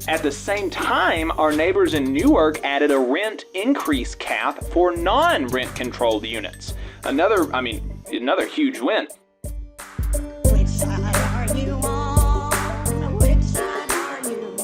At the same time, our neighbors in Newark added a rent increase cap for non-rent controlled units. Another huge win. Which side are you on? Which side are you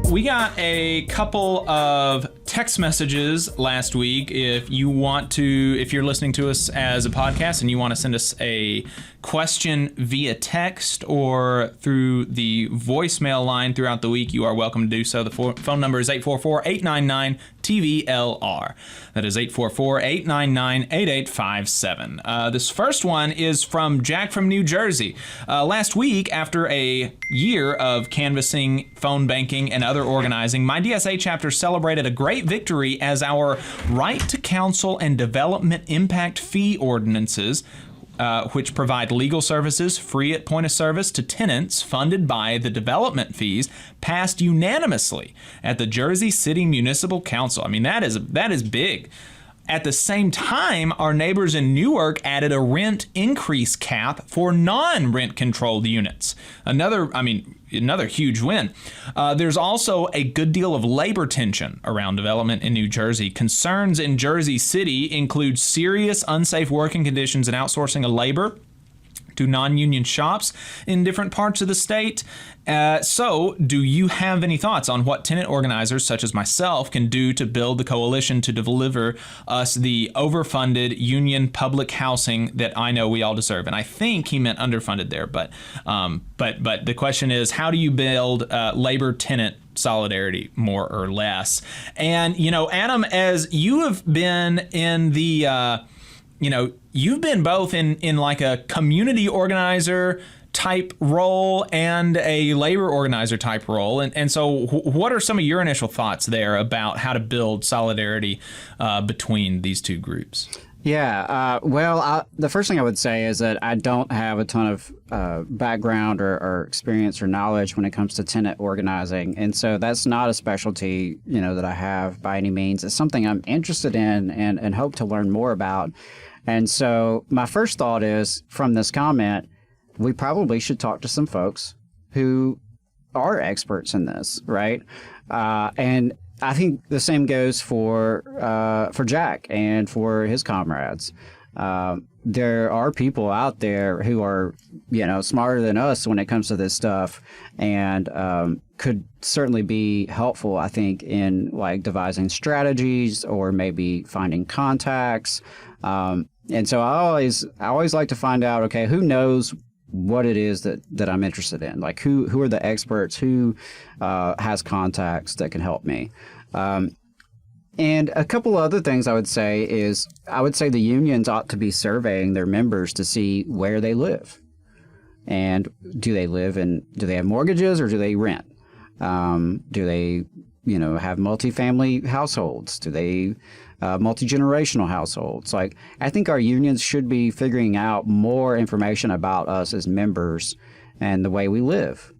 on? We got a couple of text messages last week. If you're listening to us as a podcast and you want to send us a question via text or through the voicemail line throughout the week, you are welcome to do so. The phone number is 844-899-TVLR. That is 844-899-8857. This first one is from Jack from New Jersey. Last week, after a year of canvassing, phone banking, and other organizing, my DSA chapter celebrated a great victory as our right to counsel and development impact fee ordinances, which provide legal services free at point of service to tenants funded by the development fees, passed unanimously at the Jersey City Municipal Council. I mean, that is big. At the same time, our neighbors in Newark added a rent increase cap for non-rent controlled units. Another huge win. There's also a good deal of labor tension around development in New Jersey. Concerns in Jersey City include serious unsafe working conditions and outsourcing of labor to non-union shops in different parts of the state. So do you have any thoughts on what tenant organizers such as myself can do to build the coalition to deliver us the overfunded union public housing that I know we all deserve? And I think he meant underfunded there, but the question is, how do you build labor tenant solidarity, more or less? And, Adam, as you have been in the you've been both in like a community organizer type role and a labor organizer type role. And so what are some of your initial thoughts there about how to build solidarity between these two groups? Yeah, the first thing I would say is that I don't have a ton of background or experience or knowledge when it comes to tenant organizing. And so that's not a specialty, that I have by any means. It's something I'm interested in and hope to learn more about. And so my first thought is, from this comment, we probably should talk to some folks who are experts in this, right? And I think the same goes for Jack and for his comrades. There are people out there who are, smarter than us when it comes to this stuff, and could certainly be helpful, I think, in like devising strategies or maybe finding contacts. And so I always like to find out, okay, who knows what it is that I'm interested in? Like who are the experts? Who has contacts that can help me? And a couple other things I would say the unions ought to be surveying their members to see where they live. And do they have mortgages or do they rent? Do they, have multifamily households? Do they multi-generational households? Like, I think our unions should be figuring out more information about us as members and the way we live.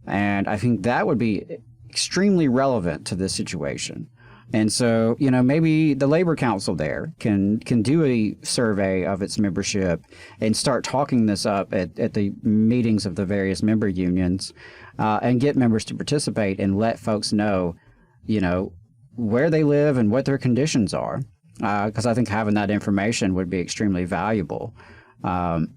And I think that would be extremely relevant to this situation. And so, maybe the Labor Council there can do a survey of its membership and start talking this up at the meetings of the various member unions, and get members to participate and let folks know, where they live and what their conditions are. Because I think having that information would be extremely valuable. And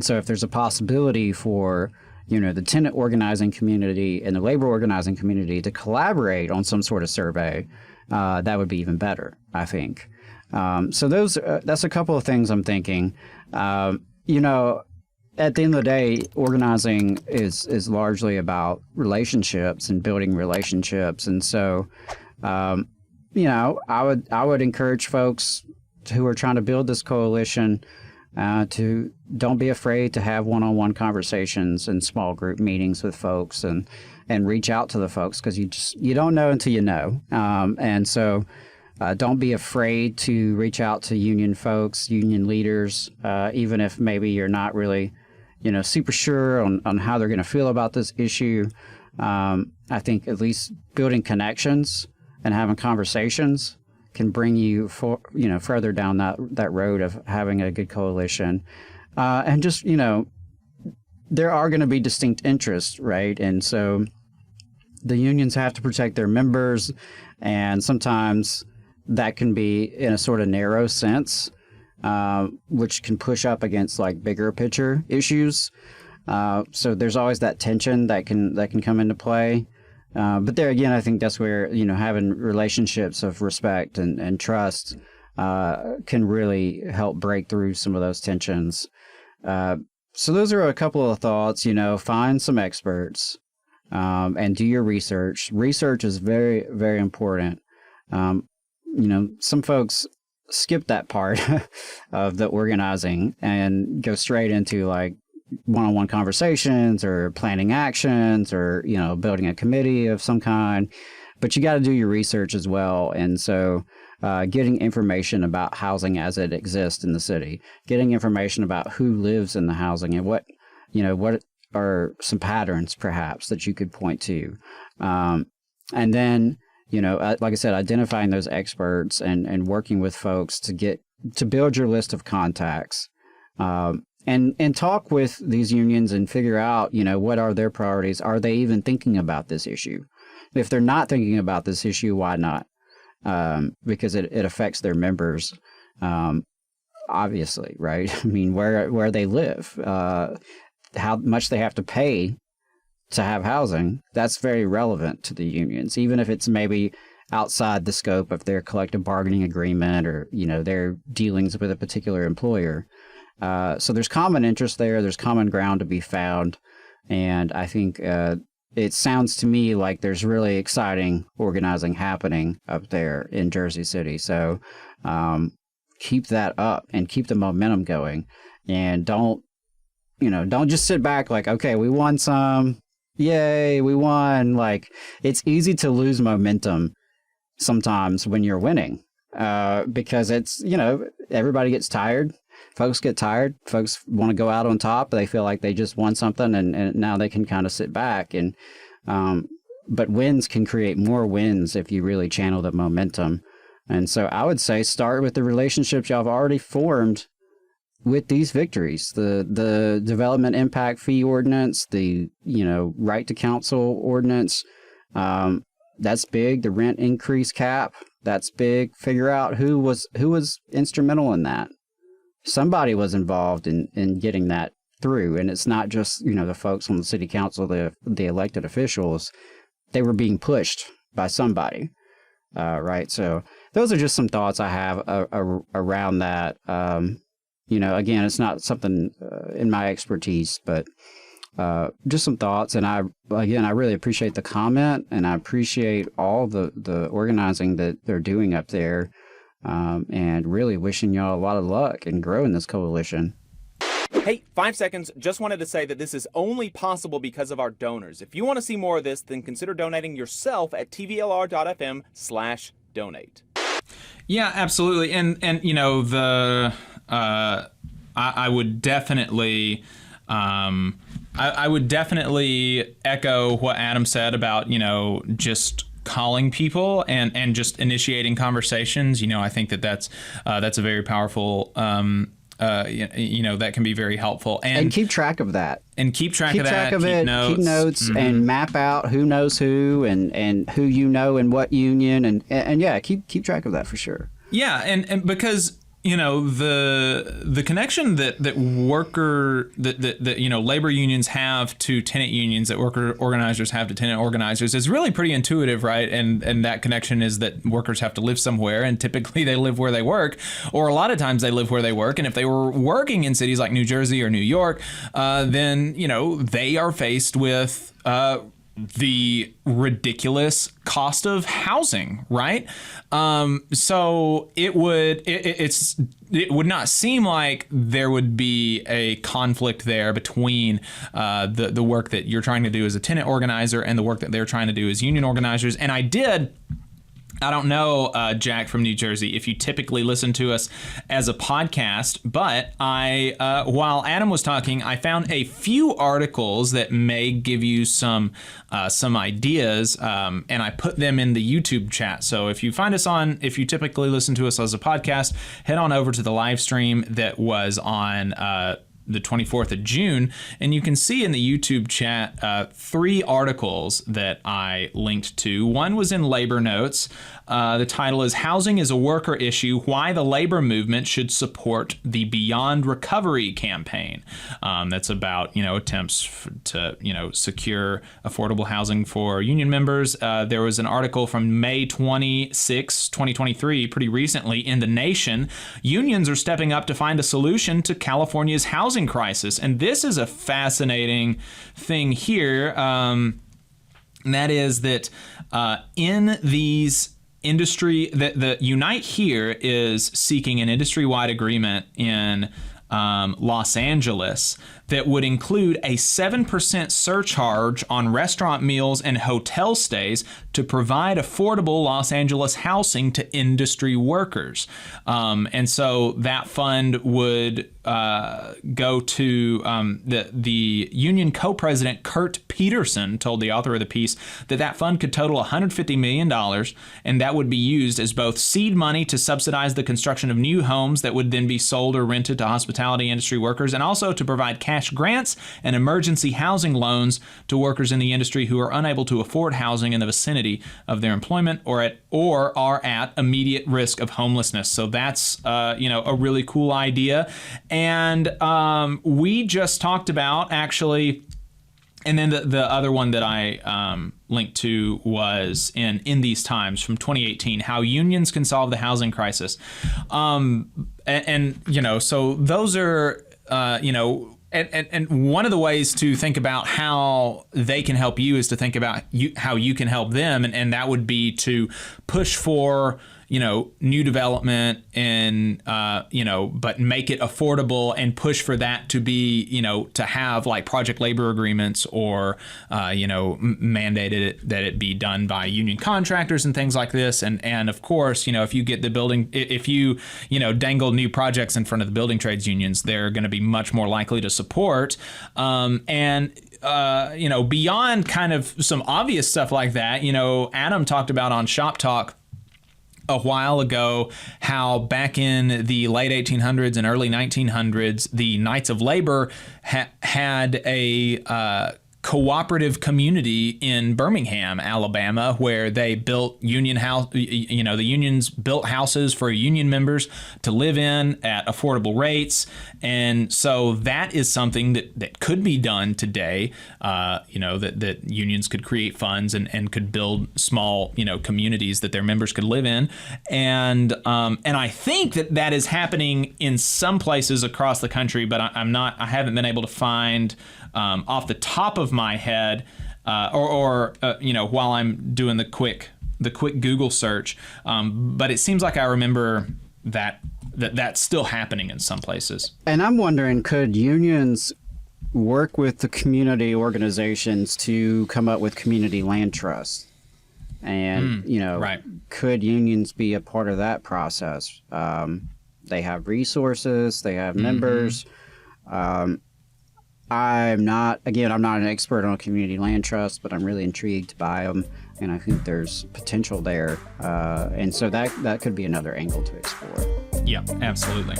so if there's a possibility for the tenant organizing community and the labor organizing community to collaborate on some sort of survey, that would be even better, I think. So that's a couple of things I'm thinking. At the end of the day, organizing is largely about relationships and building relationships. And so, I would encourage folks who are trying to build this coalition to don't be afraid to have one-on-one conversations and small group meetings with folks and reach out to the folks, because you don't know until you know. And so don't be afraid to reach out to union folks, union leaders, even if maybe you're not really, super sure on how they're going to feel about this issue. I think at least building connections and having conversations can bring you further down that road of having a good coalition. And just, there are going to be distinct interests, right? And so the unions have to protect their members, and sometimes that can be in a sort of narrow sense, which can push up against like bigger picture issues. So there's always that tension that can come into play. But there again, I think that's where, having relationships of respect and trust can really help break through some of those tensions. So those are a couple of thoughts. Find some experts and do your research. Research is very, very important. Some folks skip that part of the organizing and go straight into like one-on-one conversations or planning actions or, building a committee of some kind. But you got to do your research as well. And so getting information about housing as it exists in the city, getting information about who lives in the housing and what are some patterns perhaps that you could point to. And then, like I said, identifying those experts and working with folks to build your list of contacts. And talk with these unions and figure out, what are their priorities? Are they even thinking about this issue? If they're not thinking about this issue, why not? Because it affects their members, obviously, right? I mean, where they live, how much they have to pay to have housing, that's very relevant to the unions, even if it's maybe outside the scope of their collective bargaining agreement or, their dealings with a particular employer. So there's common interest there. There's common ground to be found. And I think it sounds to me like there's really exciting organizing happening up there in Jersey City. So keep that up and keep the momentum going. And don't just sit back like, okay, we won some. Yay, we won. Like, it's easy to lose momentum sometimes when you're winning because it's, everybody gets tired. Folks get tired. Folks want to go out on top. They feel like they just won something, and now they can kind of sit back. And but wins can create more wins if you really channel the momentum. And so I would say start with the relationships y'all have already formed with these victories. The development impact fee ordinance, the right to counsel ordinance. That's big. The rent increase cap. That's big. Figure out who was instrumental in that. Somebody was involved in getting that through. And it's not just, the folks on the city council, the elected officials. They were being pushed by somebody, right? So those are just some thoughts I have around that. Again, it's not something in my expertise, but just some thoughts. And I really appreciate the comment, and I appreciate all the organizing that they're doing up there. And really wishing y'all a lot of luck in growing this coalition. Hey, 5 seconds. Just wanted to say that this is only possible because of our donors. If you want to see more of this, then consider donating yourself at tvlr.fm/donate. Yeah, absolutely. And I would definitely I would definitely echo what Adam said about, just calling people and just initiating conversations. I think that's a very powerful, that can be very helpful. And keep track of that. And keep track of it. Keep notes mm-hmm. and map out who knows who and who in what union and yeah, keep track of that for sure. Yeah, and because the connection that labor unions have to tenant unions, that worker organizers have to tenant organizers, is really pretty intuitive, right? And that connection is that workers have to live somewhere, and typically they live where they work, or a lot of times they live where they work. And if they were working in cities like New Jersey or New York, then they are faced with the ridiculous cost of housing, right? So it would not seem like there would be a conflict there between the work that you're trying to do as a tenant organizer and the work that they're trying to do as union organizers. And I don't know, Jack from New Jersey, if you typically listen to us as a podcast, but while Adam was talking, I found a few articles that may give you some ideas, and I put them in the YouTube chat. So if you typically listen to us as a podcast, head on over to the live stream that was on the 24th of June. And you can see in the YouTube chat 3 articles that I linked to. One was in Labor Notes. The title is "Housing is a Worker Issue, Why the Labor Movement Should Support the Beyond Recovery Campaign." That's about, attempts to, secure affordable housing for union members. There was an article from May 26, 2023, pretty recently, in The Nation. Unions are stepping up to find a solution to California's housing crisis. And this is a fascinating thing here. And that is that in these industry, the Unite here is seeking an industry-wide agreement in Los Angeles that would include a 7% surcharge on restaurant meals and hotel stays to provide affordable Los Angeles housing to industry workers. And so that fund would go to the union co-president Kurt Peterson told the author of the piece that fund could total $150 million, and that would be used as both seed money to subsidize the construction of new homes that would then be sold or rented to hospitality industry workers, and also to provide cash grants and emergency housing loans to workers in the industry who are unable to afford housing in the vicinity of their employment or are at immediate risk of homelessness. So that's a really cool idea. And we just talked about, actually, and then the other one that I linked to was in These Times from 2018, How Unions Can Solve the Housing Crisis. So those are, and one of the ways to think about how they can help you is to think about how you can help them. And that would be to push for, new development and, but make it affordable and push for that to be, to have like project labor agreements or, mandated that it be done by union contractors and things like this. And of course, if you get the building, if you, dangle new projects in front of the building trades unions, they're going to be much more likely to support. Beyond kind of some obvious stuff like that, Adam talked about on Shop Talk a while ago how back in the late 1800s and early 1900s, the Knights of Labor had a cooperative community in Birmingham, Alabama, where they built union house. The unions built houses for union members to live in at affordable rates, and so that is something that could be done today. That unions could create funds and could build small communities that their members could live in, and I think that is happening in some places across the country, but I haven't been able to find off the top of my head, while I'm doing the quick Google search. But it seems like I remember that's still happening in some places. And I'm wondering, could unions work with the community organizations to come up with community land trusts? And, right. Could unions be a part of that process? They have resources, they have members. I'm not an expert on community land trusts, but I'm really intrigued by them, and I think there's potential there. And so that could be another angle to explore. Yeah, absolutely.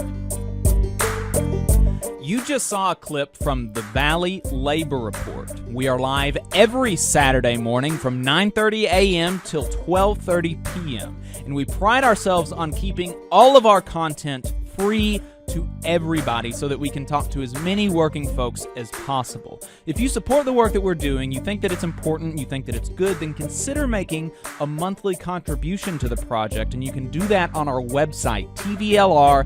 You just saw a clip from the Valley Labor Report. We are live every Saturday morning from 9:30 a.m. till 12:30 p.m. And we pride ourselves on keeping all of our content free to everybody so that we can talk to as many working folks as possible. If you support the work that we're doing, you think that it's important, you think that it's good, then consider making a monthly contribution to the project, and you can do that on our website, tvlr.fm.